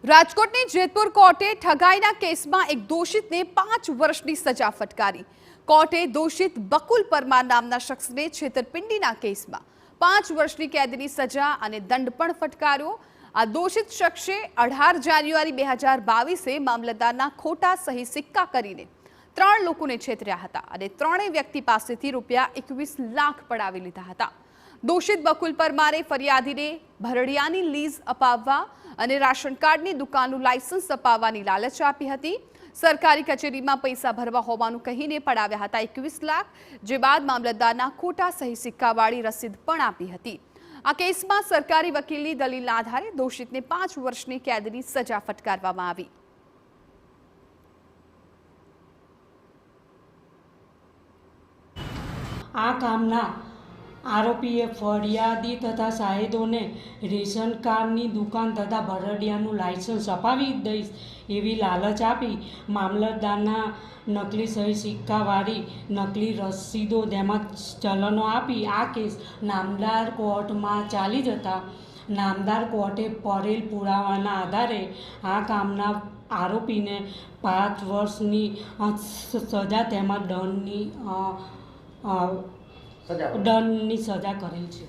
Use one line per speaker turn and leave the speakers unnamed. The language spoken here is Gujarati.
રાજકોટની જેતપુર કોર્ટે ઠગાઈના કેસમાં એક દોષિતને 5 વર્ષની સજા ફટકારી। કોર્ટે દોષિત બકુલ પરમાર નામના શખ્સને છેતરપિંડીના કેસમાં 5 વર્ષની કેદની સજા અને દંડ પણ ફટકાર્યો। આ દોષિત શખ્સે 18 જાન્યુઆરી 2022 મામલતદારના ખોટા સહી સિક્કા કરીને 3 લોકોને છેતર્યા હતા અને ત્રણેય વ્યક્તિ પાસેથી રૂપિયા 21 લાખ પડાવી લીધા હતા। દોષિત બકુલ પરમારે ફરિયાદીને ભરડિયાની લીઝ અપાવવા અને રાશન કાર્ડની દુકાનનું લાયસન્સ અપાવવાની લાલચ આપી હતી। સરકારી કચેરીમાં પૈસા ભરવા હોવાનું કહીને પડાવ્યા હતા 21 લાખ, જે બાદ મામલતદારના ખોટા સહી સિક્કાવાળી રસીદ પણ આપી હતી। આ કેસમાં સરકારી વકીલની દલીલના આધારે દોષિતને 5 વર્ષની કેદની સજા ફટકારવામાં આવી।
આ કામના આરોપીએ ફરિયાદી તથા શાહિદોને રેશન કાર્ડની દુકાન તથા ભરડિયાનું લાયસન્સ અપાવી દઈશ એવી લાલચ આપી મામલતદારના નકલી સહી સિક્કાવાળી નકલી રસીદો તેમજ ચલનો આપી આ કેસ નામદાર કોર્ટમાં ચાલી જતા નામદાર કોર્ટે પરેલ પુરાવાના આધારે આ કામના આરોપીને 5 વર્ષની સજા તેમજ દંડની સજા કરેલ છે।